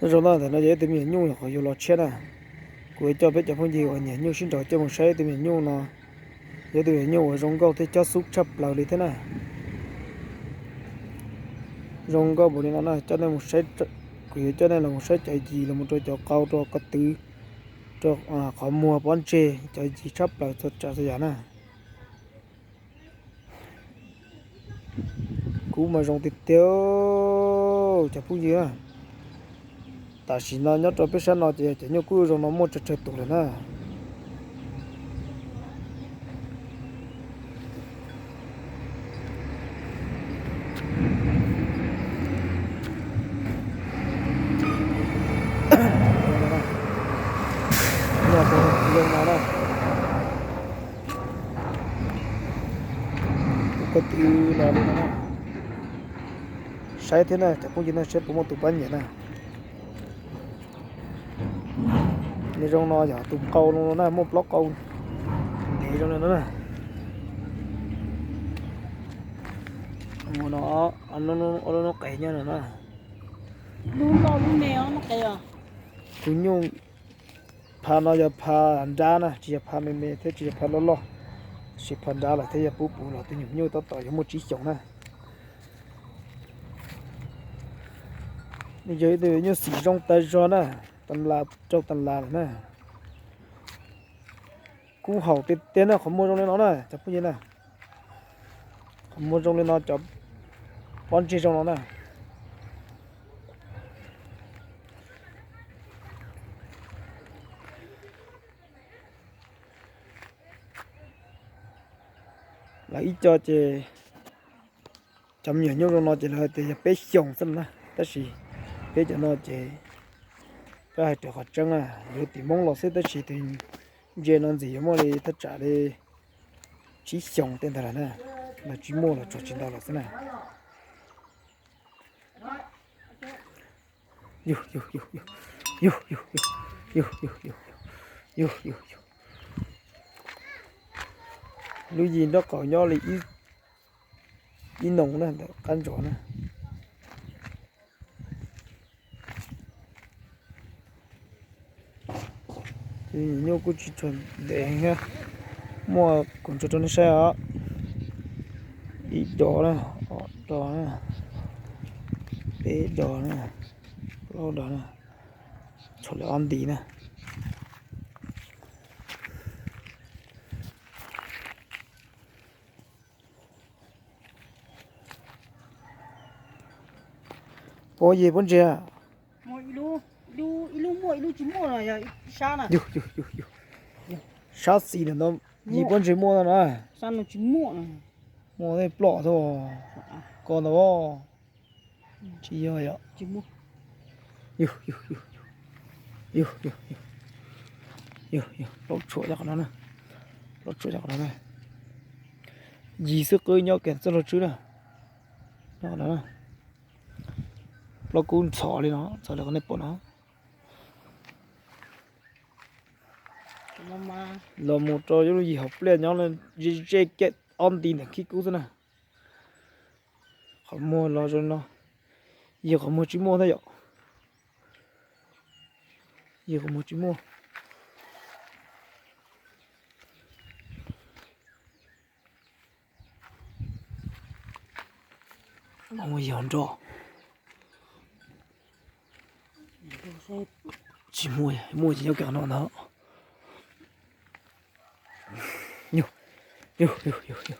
rồi đó thì nó dễ tìm hiểu nhung là khỏi vô lọt chết à cuối cho biết cho phong gì ở nhà nhung xin trò cho một xe tìm hiểu nhung nó dễ tìm hiểu nhung ở trong câu thì cho xúc chấp lao đi thế này trong câu bộ đi nó là cho nên một xe cuối cho nên là một xe chạy gì là một trò cho cao cho cắt tứ cho khó mua bón chê chạy gì chấp là cho trả giá nè cú mà trong thịt tiêu chả phun gì à ta chỉ nó nhớ cho biết sao nó chỉ nhớ cú trong nó một chật tụ rồi nè nhà tôi dùng nó nè cái tiêu nó đi nè sai thế này chả phun gì nó sẽ có một tụ bánh vậy nè như trong nó giờ tụ câu nó nè một block câu để trong này nữa nè nó cày nhau nữa nè luôn lo luôn nèo nó kìa cú nhung pha nó giờ pha ăn ra nè chỉ pha mềm thế chỉ pha lo chỉ pha ra là thế giờ búp búp là tôi nhung nhung tao tỏi một chỉ chồng nè bây giờ tôi nhớ xì trong tay cho nè tầm là nè cú hậu tiền nè không mua trong này nó nè chả có gì nè không mua trong này nó chả bón chi trong nó nè là ít cho chị chấm nhiều nhau trong nó chỉ là thì bé chồng xem nè tất gì bé cho nó chị cái hai trò hoạt trăng à nếu tìm mong lo sẽ tất gì thì giờ nó gì mà đi tất trả đi chỉ chồng tên thật nè là chỉ mua là cho chính đó là thế này yo yo yo yo yo yo yo yo yo yo yo yo lưu gì nó có nhau là ít nồng nè căn chỗ nè thì nhau cũng chỉ chuẩn để ha mua cũng cho nó xe á ít đó nè đó nè bé đó nè lâu đó nè cho lại ăn tí nè có gì vẫn chưa mọi ilu mọi ilu chỉ mua là sao nè yo yo yo yo sao xì nó gì vẫn chưa mua nữa sao nó chỉ mua nè mua đây bỏ thôi còn đó chỉ rồi ạ chỉ mua yo yo yo yo yo yo yo lột chuột cho nó nè lột chuột cho nó nè gì sức cơ nhau kẹt cho nó chứ nè đó nè nó cũng xỏ đi nó xỏ được con này bỏ nó mà là một trò giống gì học lên nhau lên dễ kết on tin khi cứu thế này không mua lo cho nó giờ không mua chỉ mua thôi ạ giờ không mua chỉ mua không mua gì hòn trò chỉ mua chỉ cho cả nó đó nhiều nhiều nhiều nhiều nhiều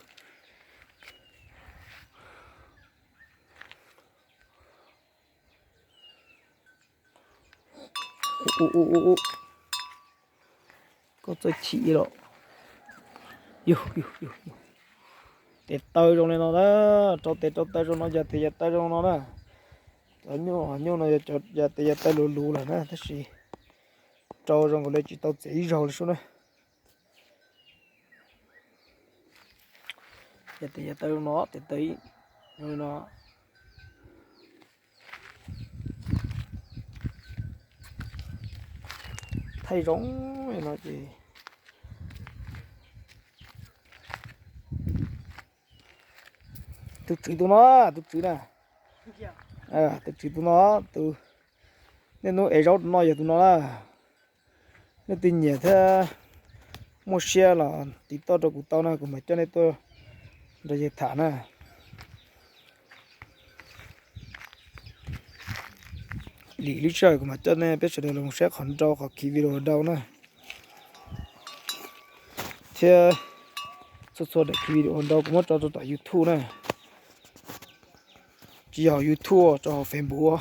ô có chơi chỉ rồi nhiều nhiều nhiều tết tới trong này nó đó cho tết tới trong nó giờ thì giờ tới trong nó đó nhiều nó giờ thì giờ tới lù là nè thế gì cho trong cái này chỉ tao chỉ rồi xuống đây giờ thì giờ tới nó thì tới rồi nó thay giống này nó gì thực sự tụi nó thực sự nè thực sự tụi nó từ nên nó ấy rau nó giờ tụi nó là nên tin nhẹ thế mua xe là tí to cho cụ tao này của mày cho nên tôi rồi giờ thả nè lý trời của mày cho nên biết sẽ được lòng sẽ khẩn trâu hoặc kỳ video đâu nè thế số để kỳ video đâu cũng cho tại YouTube nè chỉ ở YouTube cho Facebook